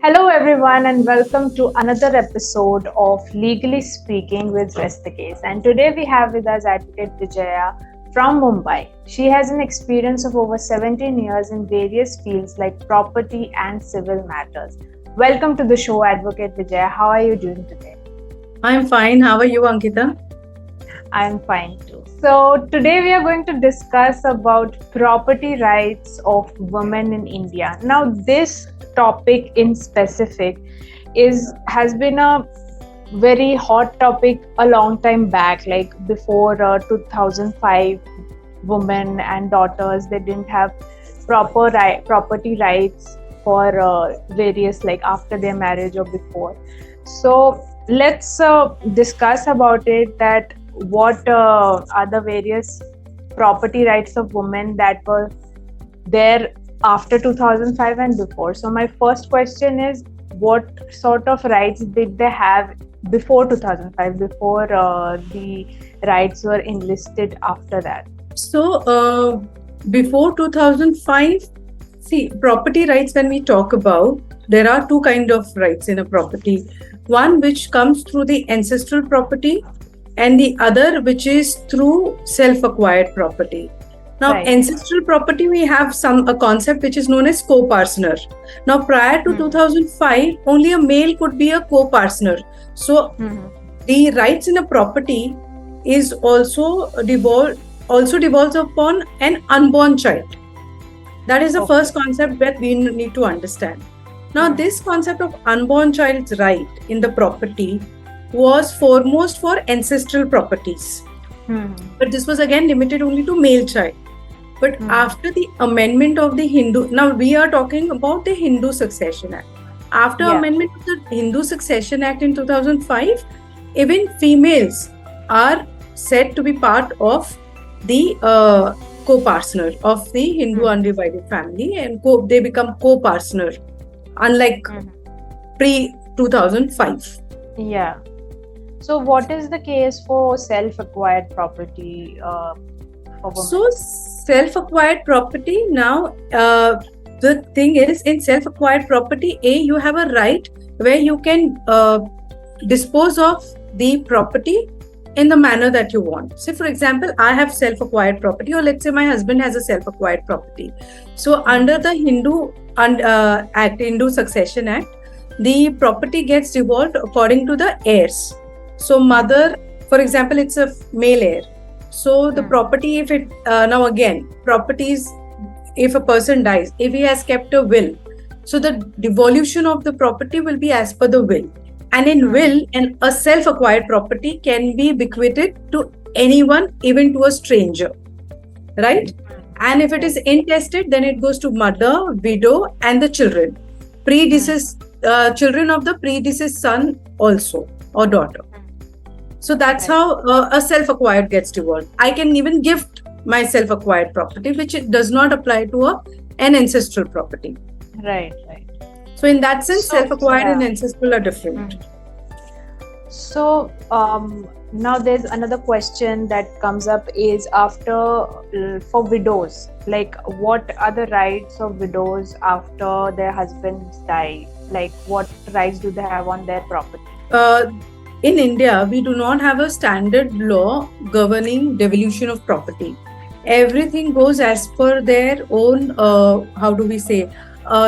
Hello, everyone, and welcome to another episode of Legally Speaking with Rest the Case. And today we have with us Advocate Vijaya from Mumbai. She has an experience of over 17 years in various fields like property and civil matters. Welcome to the show, Advocate Vijaya. How are you doing today? I'm fine. How are you, Ankita? I'm fine too. So today we are going to discuss about property rights of women in India. Now this topic in specific has been a very hot topic a long time back, like before 2005. Women and daughters, they didn't have property rights for various, like after their marriage or before. So let's discuss about it, that what are the various property rights of women that were there after 2005 and before. So my first question is, what sort of rights did they have before 2005, before the rights were enlisted after that? So, before 2005, see, property rights, when we talk about, there are two kind of rights in a property. One which comes through the ancestral property, and the other which is through self-acquired property. Now, Right. ancestral property, we have a concept which is known as co-parcener. Now, prior to 2005, only a male could be a co-parcener. So, the rights in a property is also devolves upon an unborn child. That is the first concept that we need to understand. Now, this concept of unborn child's right in the property was foremost for ancestral properties. But this was again limited only to male child. But after the amendment of the Hindu, now we are talking about the Hindu Succession Act. After amendment of the Hindu Succession Act in 2005, even females are said to be part of the co-parcener of the Hindu undivided family, and they become co-parcener, unlike pre-2005. Yeah. So what is the case for self-acquired property for women? So self-acquired property, now the thing is, in self-acquired property, you have a right where you can dispose of the property in the manner that you want. Say, for example, I have self-acquired property, or let's say my husband has a self-acquired property. So under the Hindu Succession Act, the property gets devolved according to the heirs. So mother, for example, it's a male heir. So the property, if it now again, properties, if a person dies, if he has kept a will, so the devolution of the property will be as per the will. And in will, and a self-acquired property can be bequeathed to anyone, even to a stranger, right? And if it is intestate, then it goes to mother, widow, and the children, children of the predeceased son also, or daughter. So that's how a self-acquired gets devolved. I can even gift my self-acquired property, which it does not apply to an ancestral property. Right. So in that sense, self-acquired and ancestral are different. So now there's another question that comes up is for widows, like what are the rights of widows after their husbands die? Like what rights do they have on their property? In India, we do not have a standard law governing devolution of property. Everything goes as per their own,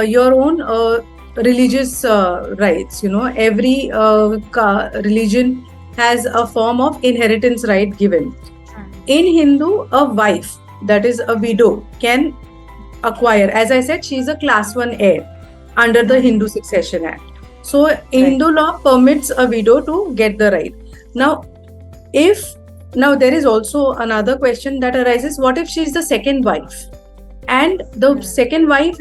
your own religious rights. Every religion has a form of inheritance right given. In Hindu, a wife, that is a widow, can acquire. As I said, she is a class 1 heir under the Hindu Succession Act. So Hindu law permits a widow to get the right. Now there is also another question that arises: what if she is the second wife, and the second wife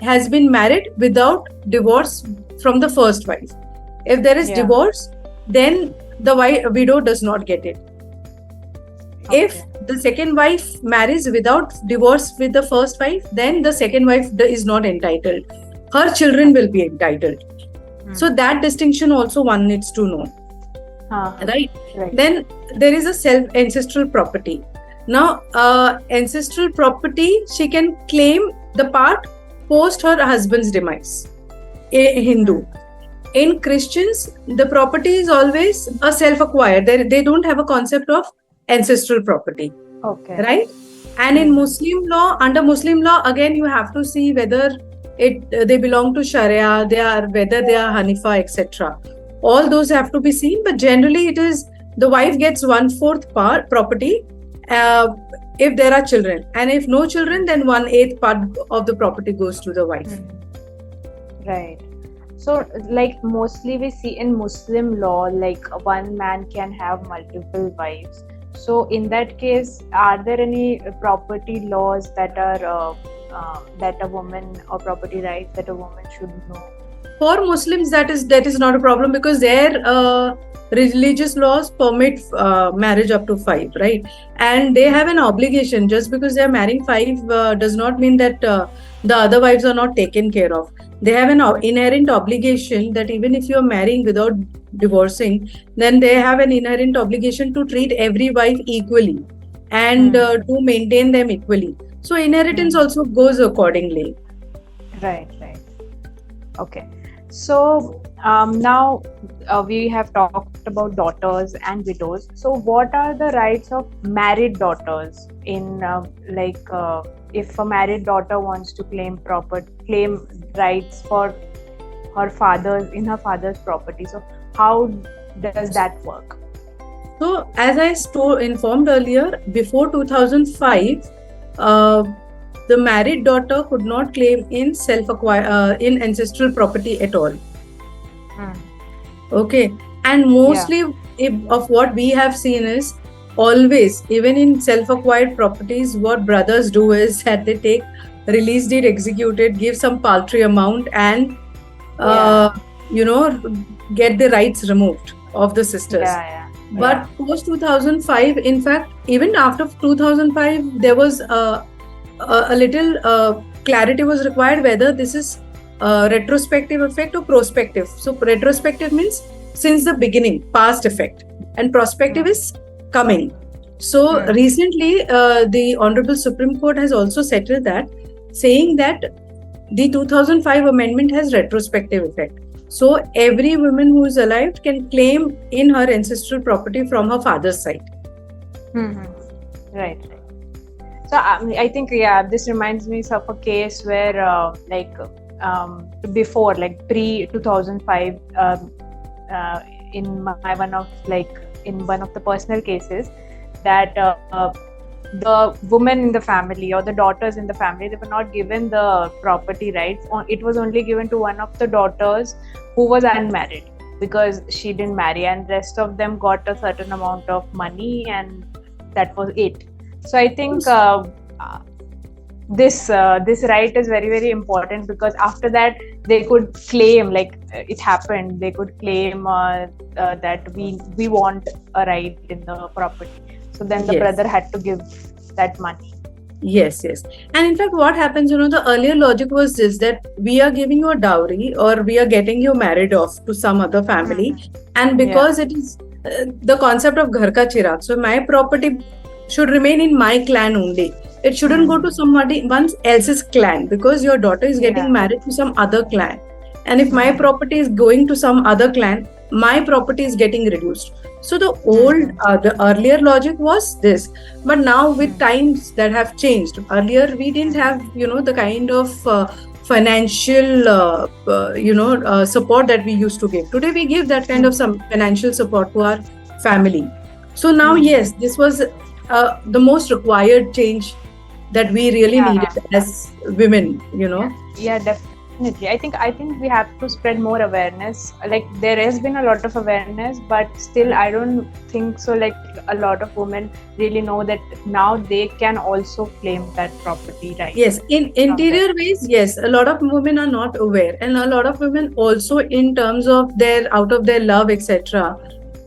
has been married without divorce from the first wife? If there is divorce, then the widow does not get it. If the second wife marries without divorce with the first wife, then the second wife is not entitled. Her children will be entitled. So that distinction also one needs to know. Right? Then there is a ancestral property. Now, ancestral property, she can claim the part post her husband's demise. Hindu. In Christians, the property is always a self-acquired. They don't have a concept of ancestral property, Okay. right? And in Muslim law, under Muslim law, again you have to see whether they belong to Sharia, whether they are Hanifa, etc. All those have to be seen, but generally it is the wife gets 1/4 part property uh, if there are children, and if no children, then 1/8 part of the property goes to the wife. Right. So, like mostly we see in Muslim law, like one man can have multiple wives. So, in that case, are there any property laws that are that a woman, or property rights that a woman should know? For Muslims, that is not a problem, because their religious laws permit marriage up to 5, right? And they have an obligation. Just because they are marrying 5 does not mean that the other wives are not taken care of. They have an inherent obligation that even if you are marrying without divorcing, then they have an inherent obligation to treat every wife equally and to maintain them equally. So inheritance also goes accordingly. Right. Okay. So now we have talked about daughters and widows. So what are the rights of married daughters in if a married daughter wants to claim rights for her father's property? So how does that work? So as I informed earlier, before 2005, the married daughter could not claim in in ancestral property at all. Okay, and mostly of what we have seen is always, even in self-acquired properties, what brothers do is that they take release deed executed, give some paltry amount, and get the rights removed of the sisters. But post 2005, in fact, even after 2005, there was a little clarity was required whether this is retrospective effect or prospective. So retrospective means since the beginning, past effect, and prospective is coming. So recently, the Honorable Supreme Court has also settled that, saying that the 2005 amendment has retrospective effect. So every woman who is alive can claim in her ancestral property from her father's side. Right. So I think this reminds me of a case where before, like pre 2005, in one of the personal cases, that the women in the family or the daughters in the family, they were not given the property rights. It was only given to one of the daughters who was unmarried, because she didn't marry, and rest of them got a certain amount of money, and that was it. So I think this right is very, very important, because after that they could claim, like it happened, they could claim that we want a right in the property. So then the brother had to give that money. Yes. And in fact, what happens, the earlier logic was this, that we are giving you a dowry, or we are getting you married off to some other family. And because it is the concept of ghar ka chirag, so my property should remain in my clan only. It shouldn't go to somebody else's clan, because your daughter is getting married to some other clan. And if my property is going to some other clan, my property is getting reduced. So the earlier logic was this, but now with times that have changed. Earlier we didn't have, the kind of financial, support that we used to give. Today we give that kind of some financial support to our family. So now, yes, this was the most required change that we really needed as women. Yeah, definitely. I think we have to spread more awareness. Like there has been a lot of awareness, but still I don't think so. Like a lot of women really know that now they can also claim that property right. Yes, in interior ways, yes, a lot of women are not aware, and a lot of women also, in terms of out of their love, etc.,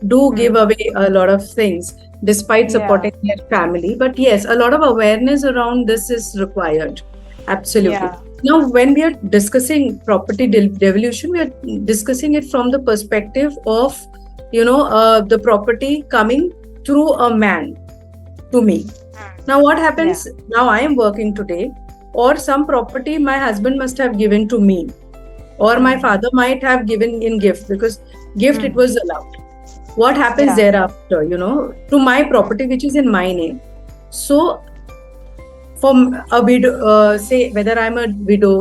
do give away a lot of things despite supporting their family. But yes, a lot of awareness around this is required. Absolutely. Now, when we are discussing property devolution, we are discussing it from the perspective of, the property coming through a man to me. Now, what happens? Now I am working today, or some property my husband must have given to me. or my Hmm. father might have given in gift, because gift it Hmm. was allowed. What happens Yeah. thereafter, to my Hmm. property which is in my name? So from a widow, say whether I'm a widow,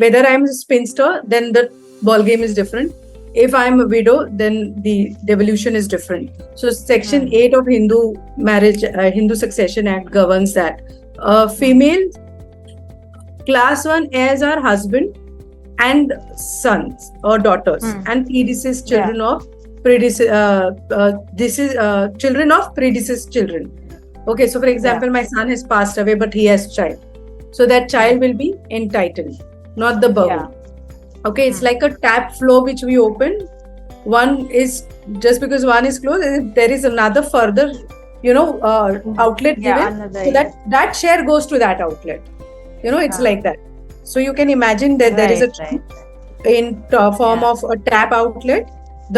whether I'm a spinster, then the ball game is different. If I'm a widow, then the devolution is different. So Section Hmm. 8 of Hindu Succession Act governs that Hmm. female class 1 heirs are husband and sons or daughters Hmm. and predecessor Yeah. children of predecessor this is children of predecessor children. Okay, so for Yeah. example, my son has passed away, but he has child, so that Hmm. child will be entitled, not the Yeah. burden. Okay, it's Hmm. like a tap flow which we open. One is, just because one is closed, there is another further, outlet Yeah. given, Another. so Yeah. that share goes to that outlet. It's Uh, like that. So you can imagine that there is right. a Right. in form Yeah. of a tap outlet.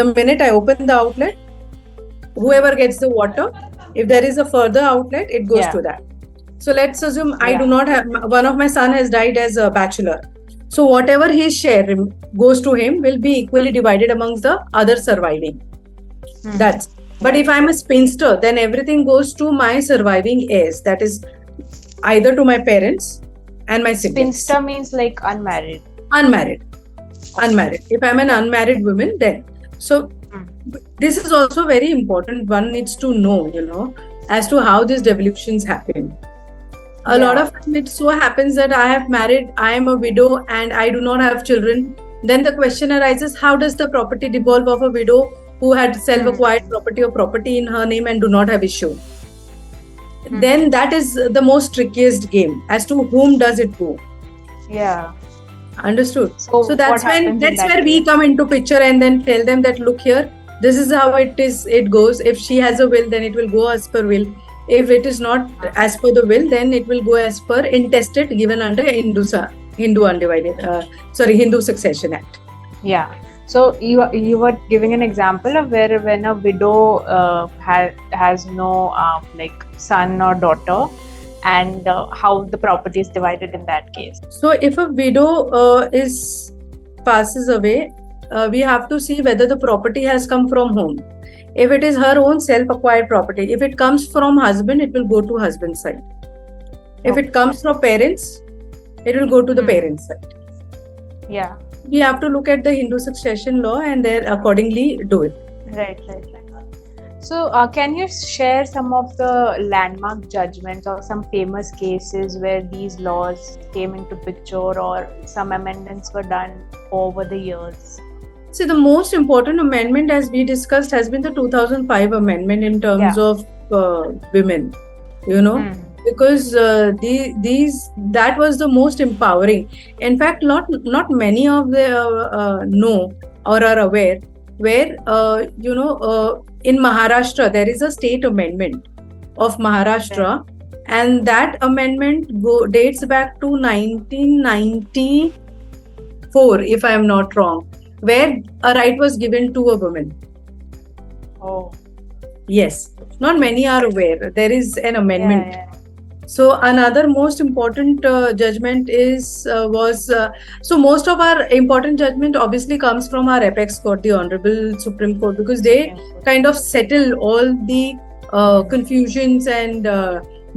The minute I open the outlet, whoever Hmm. gets the water, if there is a further outlet, it goes Yeah. to that. So let's assume I do Yeah. not have, one of my son has died as a bachelor. So whatever his share goes to him will be equally divided amongst the other surviving. Hmm. That's, but if Right. I'm a spinster, then everything goes to my surviving heirs. That is either to my parents and my siblings. Spinster means like unmarried. Unmarried. Okay. Unmarried. If I'm an unmarried woman, then. So Hmm. this is also very important. One needs to know, as to how these devolutions happen. A lot Yeah. of time it so happens that I have married, I am a widow, and I do not have children. Then the question arises: how does the property devolve of a widow who had Hmm. self-acquired property or property in her name and do not have issue? Hmm. Then that is the most trickiest game, as to whom does it go. Yeah. Understood? So So what happens in that's that where we case? come into picture and then tell them that, look here, this is how it goes. If she has a will, then it will go as per will. If it is not as per the will, then it will go as per intestate given under Hindu undivided Hindu Succession Act. Yeah. So you were giving an example of where when a widow has no like son or daughter, and how the property is divided in that case. So if a widow is passes away, we have to see whether the property has come from whom. If it is her own self-acquired property, if it comes from husband, it will go to husband's side. If it Okay. comes from parents, it will go to the Hmm. parents' side. Yeah. We have to look at the Hindu succession law and then accordingly do it. Right. Right. Right. So, can you share some of the landmark judgments or some famous cases where these laws came into picture or some amendments were done over the years? See, the most important amendment, as we discussed, has been the 2005 amendment in terms Yeah. of women. Hmm. Because these that was the most empowering. In fact, not many of the know or are aware where in Maharashtra there is a state amendment of Maharashtra, and that amendment dates back to 1994, if I am not wrong, where a right was given to a woman. Oh. Yes, not many are aware there is an amendment. Yeah. So another most important judgment so most of our important judgment obviously comes from our apex court, the Honorable Supreme Court, because they kind of settle all the confusions and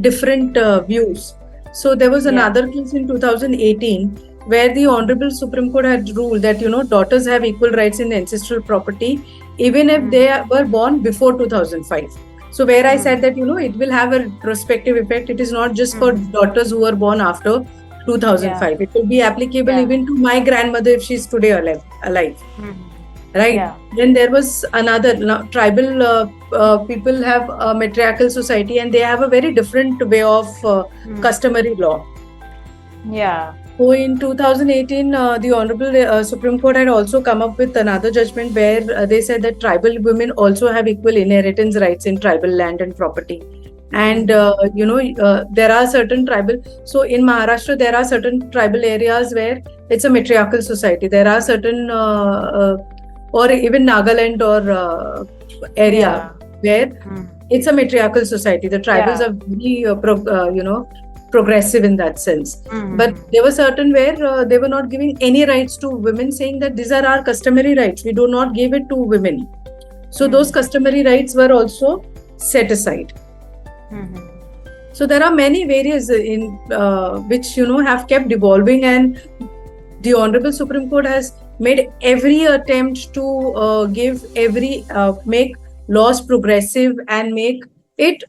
different views. So there was another case in 2018 where the Honorable Supreme Court had ruled that daughters have equal rights in ancestral property even if they were born before 2005. So where I said that it will have a prospective effect. It is not just for daughters who were born after 2005. It will be applicable even to my grandmother if she's today alive. Right? Yeah. Then there was another tribal people have a matriarchal society and they have a very different way of customary law. Yeah. So in 2018, the Honorable Supreme Court had also come up with another judgment where they said that tribal women also have equal inheritance rights in tribal land and property. And there are certain tribal. So in Maharashtra, there are certain tribal areas where it's a matriarchal society. There are certain, or even Nagaland or area where it's a matriarchal society. The tribals are very, progressive in that sense. But Mm-hmm. there were certain where they were not giving any rights to women, saying that these are our customary rights. We do not give it to women. So those Mm-hmm. customary rights were also set aside. Mm-hmm. So there are many various in which have kept evolving, and the Honorable Supreme Court has made every attempt to give every make laws progressive and make it.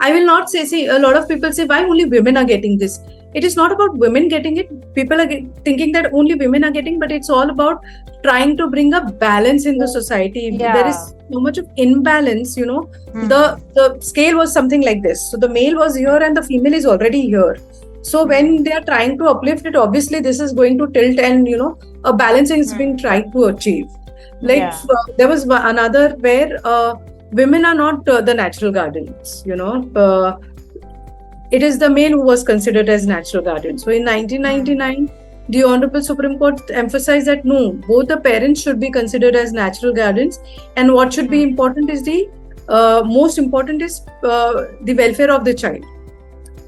I will not say. See, a lot of people say, why only women are getting this? It is not about women getting it. People are thinking that only women are getting, but it's all about trying to bring a balance in the society. There Yeah. is so much of imbalance. Mm-hmm. The scale was something like this. So the male was here and the female is already here. So when they are trying to uplift it, obviously this is going to tilt, and a balancing is being tried to achieve. Like Yeah. there was another where women are not the natural guardians. It is the male who was considered as natural guardian. So in 1999, the Honorable Supreme Court emphasized that no, both the parents should be considered as natural guardians, and what should be important is the most important is the welfare of the child.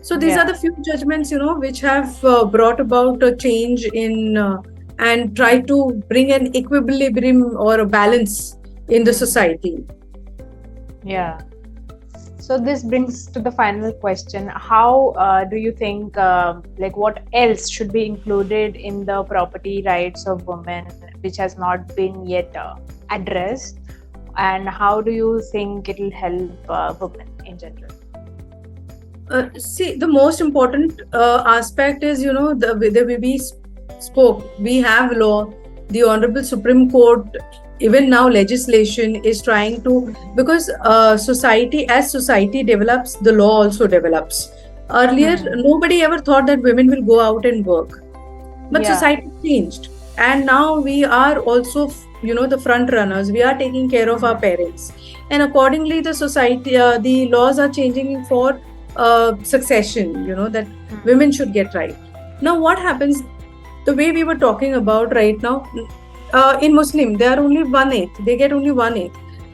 So these are Yeah. the few judgments, which have brought about a change in and try to bring an equilibrium or a balance in the society. Yeah. So this brings to the final question. How do you think, like, what else should be included in the property rights of women, which has not been yet addressed, and how do you think it will help women in general? See, the most important aspect is, the way we spoke. We have law. The Honorable Supreme Court, even now, legislation is trying to, because as society develops, the law also develops. Earlier, nobody ever thought that women will go out and work, but Yeah. society changed, and now we are also, the front runners. We are taking care of our parents, and accordingly, the society, the laws are changing for succession. That women should get right. Now, what happens? The way we were talking about right now, in Muslim, they are only 1/8. They get only 1/8,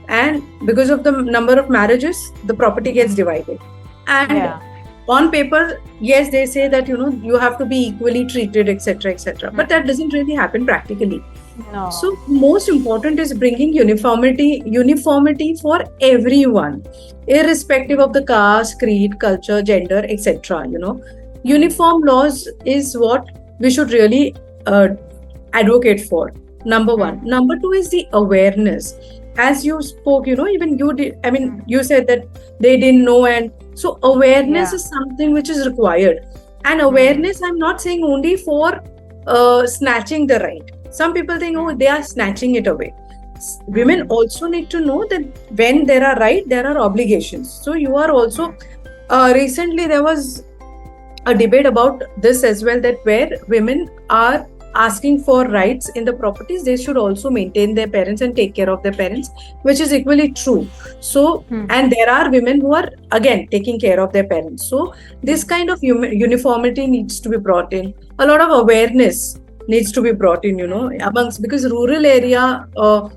and because of the number of marriages, the property gets divided. And Yeah. on paper, yes, they say that you have to be equally treated, etc., etc. But that doesn't really happen practically. No. So most important is bringing uniformity for everyone, irrespective of the caste, creed, culture, gender, etc. Uniform laws is what we should really advocate for. Number one. Number two is the awareness. As you spoke, even you did. I mean, you said that they didn't know, and so awareness is something which is required. And awareness, I'm not saying only for snatching the right. Some people think, oh, they are snatching it away. Women also need to know that when there are rights, there are obligations. So you are also, recently there was a debate about this as well, that where women are asking for rights in the properties, they should also maintain their parents and take care of their parents, which is equally true. So, and there are women who are again taking care of their parents. So this kind of uniformity needs to be brought in. A lot of awareness needs to be brought in, amongst, because rural area or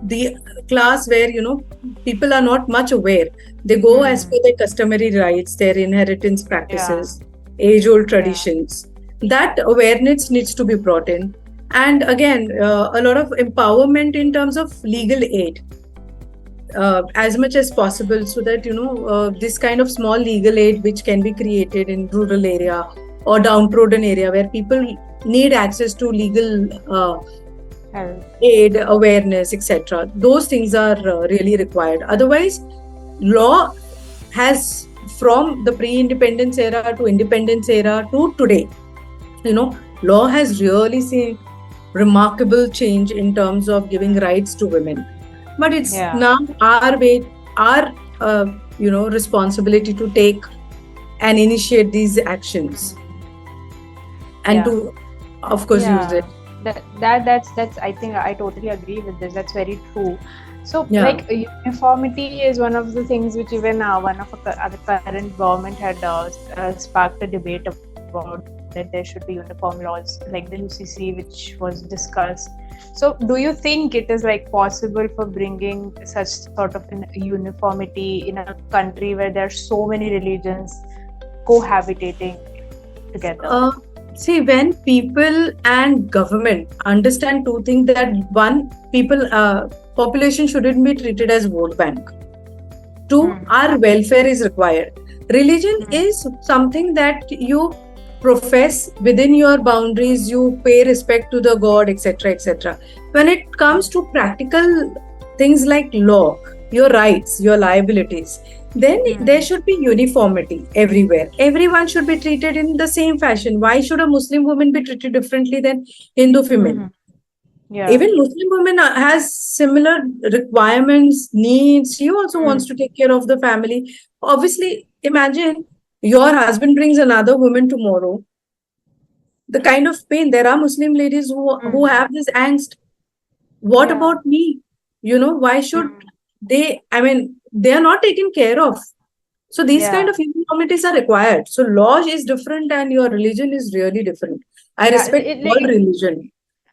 the class where people are not much aware. They go as per their customary rights, their inheritance practices, age-old traditions. That awareness needs to be brought in. And again, a lot of empowerment in terms of legal aid, as much as possible, so that this kind of small legal aid which can be created in rural area or downtrodden area where people need access to legal aid, awareness, etc. Those things are really required. Otherwise, law has, from the pre-independence era to independence era to today, law has really seen remarkable change in terms of giving rights to women. But it's now our responsibility to take and initiate these actions, and to, of course, use it. That's I think I totally agree with this. That's very true. So like uniformity is one of the things which even one of the current government had sparked a debate about, that there should be uniform laws like the UCC, which was discussed. So do you think it is like possible for bringing such sort of an uniformity in a country where there are so many religions cohabitating together? Uh, See, when people and government understand two things, that one, population shouldn't be treated as vote bank. Two, Hmm. our welfare is required. Religion Hmm. is something that you profess within your boundaries, you pay respect to the God, etc., etc. When it comes to practical things like law, your rights, your liabilities, then there Hmm. should be uniformity everywhere. Everyone should be treated in the same fashion. Why should a Muslim woman be treated differently than Hindu female? Hmm. Yeah. Even Muslim women has similar requirements, needs. She also Hmm. wants to take care of the family. Obviously, imagine your husband brings another woman tomorrow. The kind of pain, there are Muslim ladies who Hmm. have this angst. What Yeah. about me? Why should Hmm. they? I mean, they are not taken care of. So these kind Yeah. of uniformities are required. So law is different and your religion is really different. I Yeah. respect all Like religion,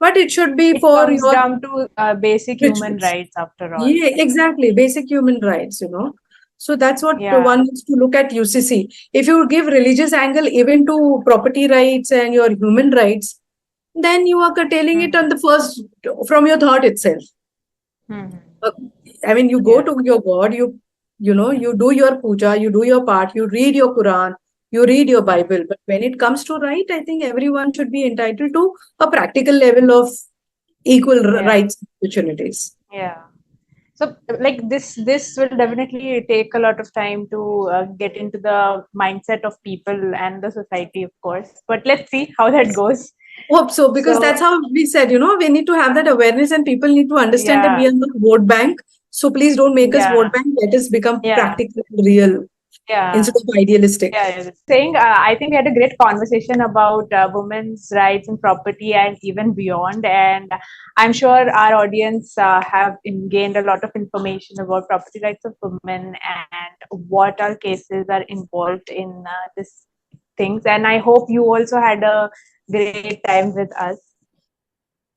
but it should be it for comes your down to basic human rituals. rights after all. Yeah, exactly. Basic human rights. So that's what Yeah. one needs to look at UCC. If you give religious angle even to property rights and your human rights, then you are curtailing it on Hmm. the first from your thought itself. Hmm. Uh, I mean, you go Yeah. to your God, you do your puja, you do your part, you read your Quran, you read your Hmm. Bible. But when it comes to right, I think everyone should be entitled to a practical level of equal Yeah. rights opportunities. Yeah. So like this will definitely take a lot of time to get into the mindset of people and the society, of course. But let's see how that goes. Hope so, because So that's how we said, we need to have that awareness and people need to understand that yeah. we are not vote bank. So please don't make us vote Yeah. bank. Let us become Yeah. practical, real, Yeah. instead of idealistic. Yeah, saying I think we had a great conversation about women's rights and property and even beyond. And I'm sure our audience have gained a lot of information about property rights of women and what our cases are involved in this things. And I hope you also had a great time with us.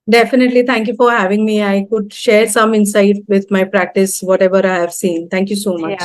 Definitely. Thank you for having me. I could share some insight with my practice, whatever I have seen. Thank you so Yeah. much.